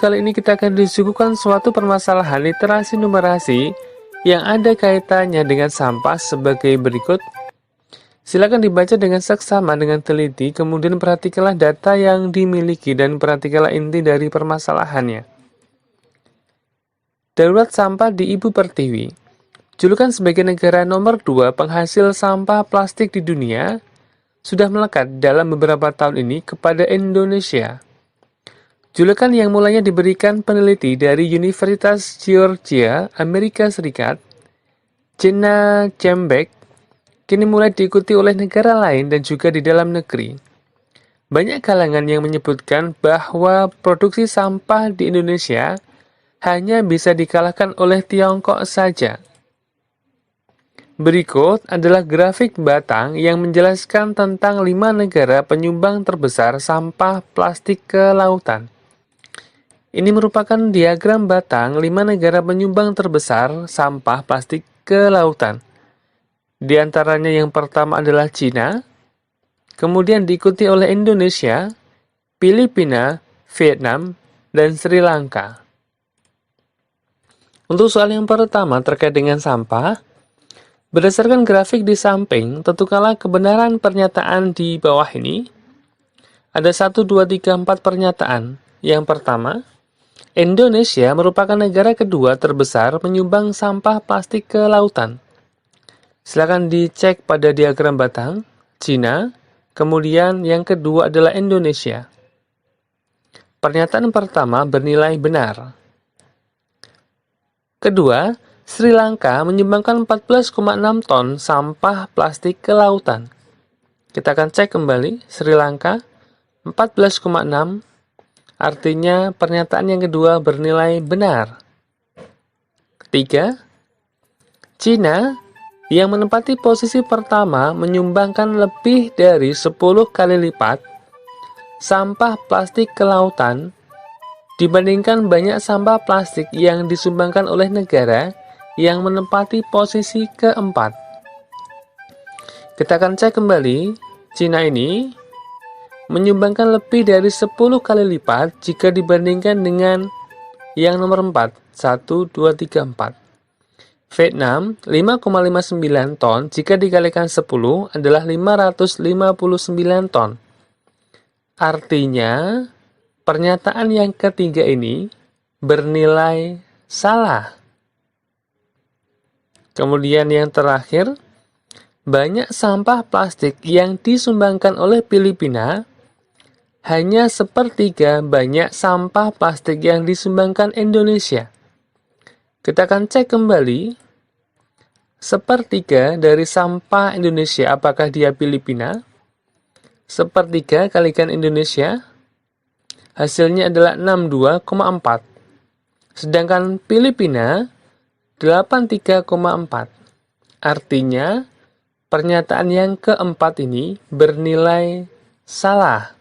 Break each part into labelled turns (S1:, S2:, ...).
S1: kali ini kita akan disuguhkan suatu permasalahan literasi numerasi yang ada kaitannya dengan sampah sebagai berikut. Silakan dibaca dengan seksama dengan teliti, kemudian perhatikanlah data yang dimiliki dan perhatikanlah inti dari permasalahannya. Darurat sampah di Ibu Pertiwi. Julukan sebagai negara nomor 2 penghasil sampah plastik di dunia sudah melekat dalam beberapa tahun ini kepada Indonesia. Julukan yang mulanya diberikan peneliti dari Universitas Georgia, Amerika Serikat, Jenna Chembeck, kini mulai diikuti oleh negara lain dan juga di dalam negeri. Banyak kalangan yang menyebutkan bahwa produksi sampah di Indonesia hanya bisa dikalahkan oleh Tiongkok saja. Berikut adalah grafik batang yang menjelaskan tentang 5 negara penyumbang terbesar sampah plastik ke lautan. Ini merupakan diagram batang 5 negara penyumbang terbesar sampah plastik ke lautan. Di antaranya yang pertama adalah Cina, kemudian diikuti oleh Indonesia, Filipina, Vietnam, dan Sri Lanka. Untuk soal yang pertama terkait dengan sampah, berdasarkan grafik di samping, tentukanlah kebenaran pernyataan di bawah ini. Ada 1, 2, 3, 4 pernyataan. Yang pertama, Indonesia merupakan negara kedua terbesar penyumbang sampah plastik ke lautan. Silakan dicek pada diagram batang, Cina, kemudian yang kedua adalah Indonesia. Pernyataan pertama bernilai benar. Kedua, Sri Lanka menyumbangkan 14,6 ton sampah plastik ke lautan. Kita akan cek kembali, Sri Lanka 14,6, artinya pernyataan yang kedua bernilai benar. Ketiga, Cina yang menempati posisi pertama menyumbangkan lebih dari 10 kali lipat sampah plastik ke lautan dibandingkan banyak sampah plastik yang disumbangkan oleh negara yang menempati posisi keempat. Kita akan cek kembali, Cina ini menyumbangkan lebih dari 10 kali lipat jika dibandingkan dengan yang nomor 4, 1, 2, 3, 4. Vietnam 5,59 ton jika dikalikan 10 adalah 559 ton. Artinya, pernyataan yang ketiga ini bernilai salah. Kemudian yang terakhir, banyak sampah plastik yang disumbangkan oleh Filipina hanya sepertiga banyak sampah plastik yang disumbangkan Indonesia. Kita akan cek kembali, sepertiga dari sampah Indonesia apakah dia Filipina? Sepertiga kalikan Indonesia, hasilnya adalah 62,4. Sedangkan Filipina 83,4. Artinya, pernyataan yang keempat ini bernilai salah.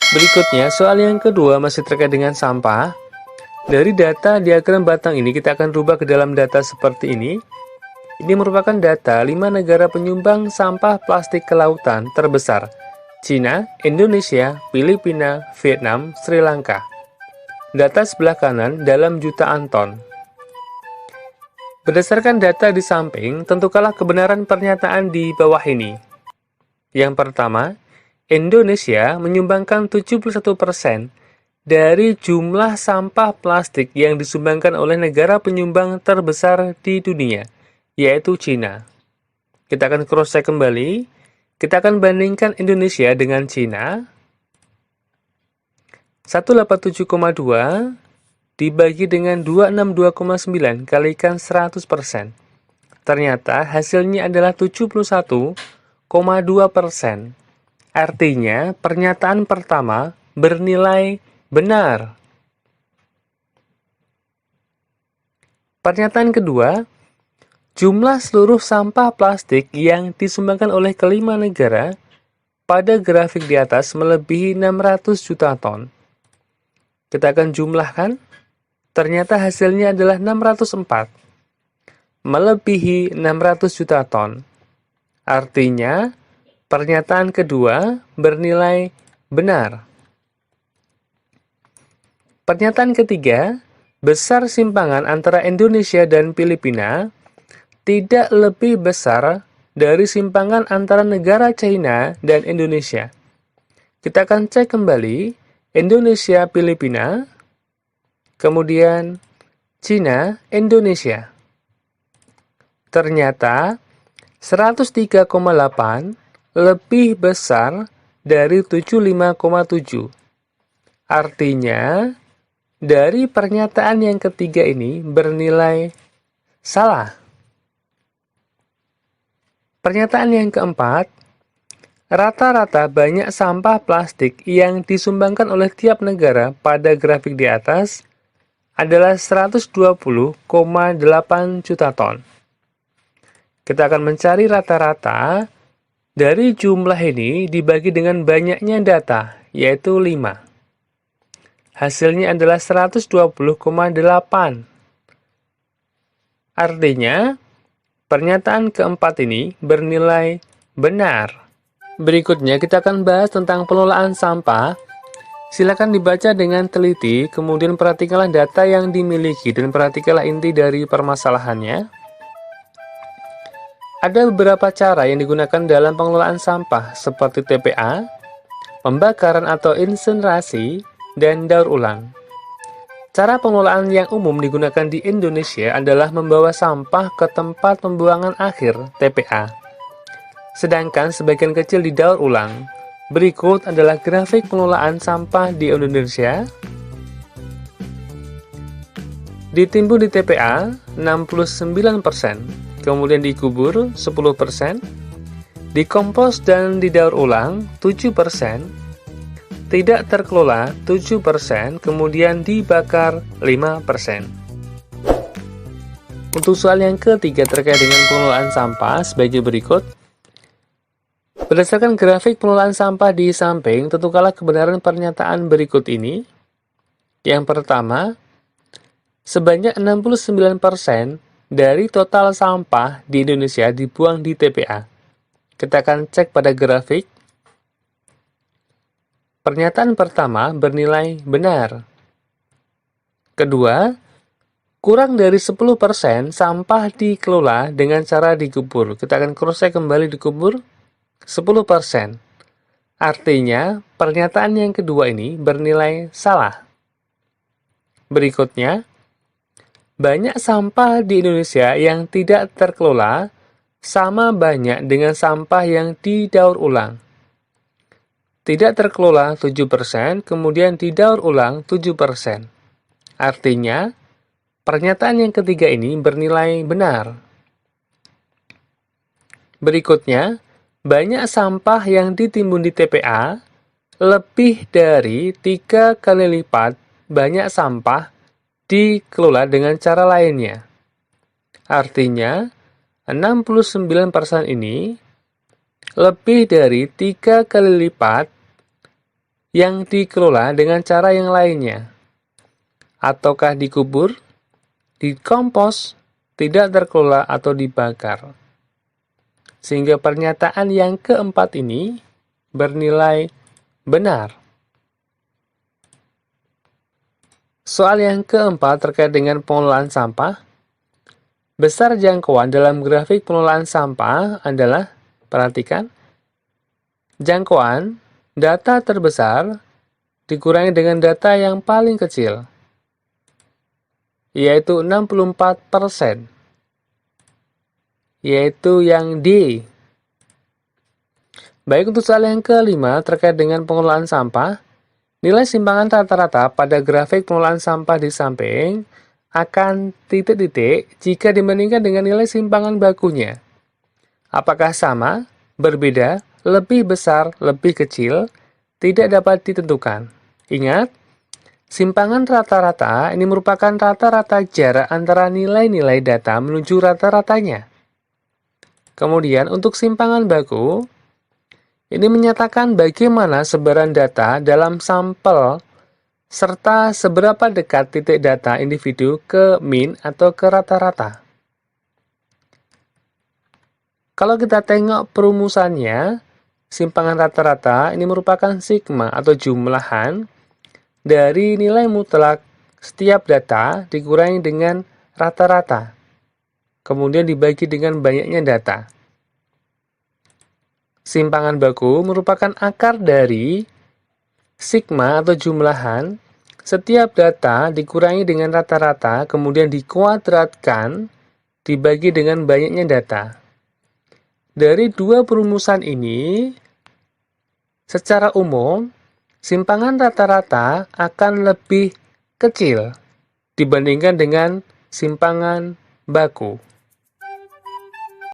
S1: Berikutnya, soal yang kedua masih terkait dengan sampah. Dari data diagram batang ini, kita akan rubah ke dalam data seperti ini. Ini merupakan data 5 negara penyumbang sampah plastik ke lautan terbesar. Cina, Indonesia, Filipina, Vietnam, Sri Lanka. Data sebelah kanan dalam jutaan ton. Berdasarkan data di samping, tentukanlah kebenaran pernyataan di bawah ini. Yang pertama, Indonesia menyumbangkan 71% dari jumlah sampah plastik yang disumbangkan oleh negara penyumbang terbesar di dunia, yaitu Cina. Kita akan cross-check kembali. Kita akan bandingkan Indonesia dengan Cina. 187,2 dibagi dengan 262,9 kalikan 100%. Ternyata hasilnya adalah 71,2%. Artinya pernyataan pertama bernilai benar. Pernyataan kedua, jumlah seluruh sampah plastik yang disumbangkan oleh kelima negara pada grafik di atas melebihi 600 juta ton. Kita akan jumlahkan, ternyata hasilnya adalah 604, melebihi 600 juta ton. Artinya, pernyataan kedua bernilai benar. Pernyataan ketiga, besar simpangan antara Indonesia dan Filipina tidak lebih besar dari simpangan antara negara China dan Indonesia. Kita akan cek kembali Indonesia, Filipina, kemudian China, Indonesia. Ternyata 103,8 lebih besar dari 75,7. Artinya, dari pernyataan yang ketiga ini bernilai salah. Pernyataan yang keempat, rata-rata banyak sampah plastik yang disumbangkan oleh tiap negara pada grafik di atas adalah 120,8 juta ton. Kita akan mencari rata-rata dari jumlah ini dibagi dengan banyaknya data, yaitu 5. Hasilnya adalah 120,8. Artinya, pernyataan keempat ini bernilai benar. Berikutnya, kita akan bahas tentang pengelolaan sampah. Silakan dibaca dengan teliti, kemudian perhatikanlah data yang dimiliki dan perhatikanlah inti dari permasalahannya. Ada beberapa cara yang digunakan dalam pengelolaan sampah, seperti TPA, pembakaran atau insinerasi, dan daur ulang. Cara pengelolaan yang umum digunakan di Indonesia adalah membawa sampah ke tempat pembuangan akhir (TPA), sedangkan sebagian kecil didaur ulang. Berikut adalah grafik pengelolaan sampah di Indonesia. Ditimbun di TPA 69%, kemudian dikubur 10%, dikompos dan didaur ulang 7%, tidak terkelola 7%, kemudian dibakar 5%. Untuk soal yang ketiga terkait dengan pengelolaan sampah sebagai berikut. Berdasarkan grafik pengelolaan sampah di samping, tentukanlah kebenaran pernyataan berikut ini. Yang pertama, sebanyak 69% dari total sampah di Indonesia dibuang di TPA. Kita akan cek pada grafik. Pernyataan pertama bernilai benar. Kedua, kurang dari 10% sampah dikelola dengan cara dikubur. Kita akan cross-check kembali dikubur 10%. Artinya, pernyataan yang kedua ini bernilai salah. Berikutnya, banyak sampah di Indonesia yang tidak terkelola sama banyak dengan sampah yang didaur ulang. Tidak terkelola 7%, kemudian didaur ulang 7%. Artinya, pernyataan yang ketiga ini bernilai benar. Berikutnya, banyak sampah yang ditimbun di TPA lebih dari 3 kali lipat banyak sampah dikelola dengan cara lainnya. Artinya, 69% ini lebih dari 3 kali lipat yang dikelola dengan cara yang lainnya, ataukah dikubur, dikompos, tidak terkelola, atau dibakar. Sehingga pernyataan yang keempat ini bernilai benar. Soal yang keempat terkait dengan pengelolaan sampah. Besar jangkauan dalam grafik pengelolaan sampah adalah, perhatikan, jangkauan data terbesar dikurangi dengan data yang paling kecil, yaitu 64%, yaitu yang D. Baik, untuk soal yang kelima terkait dengan pengelolaan sampah, nilai simpangan rata-rata pada grafik pengelolaan sampah di samping akan titik-titik jika dibandingkan dengan nilai simpangan bakunya. Apakah sama, berbeda, lebih besar, lebih kecil, tidak dapat ditentukan. Ingat, simpangan rata-rata ini merupakan rata-rata jarak antara nilai-nilai data menuju rata-ratanya. Kemudian untuk simpangan baku, ini menyatakan bagaimana sebaran data dalam sampel serta seberapa dekat titik data individu ke mean atau ke rata-rata. Kalau kita tengok perumusannya, simpangan rata-rata ini merupakan sigma atau jumlahan dari nilai mutlak setiap data dikurangi dengan rata-rata, kemudian dibagi dengan banyaknya data. Simpangan baku merupakan akar dari sigma atau jumlahan setiap data dikurangi dengan rata-rata, kemudian dikuadratkan, dibagi dengan banyaknya data. Dari dua perumusan ini, secara umum, simpangan rata-rata akan lebih kecil dibandingkan dengan simpangan baku.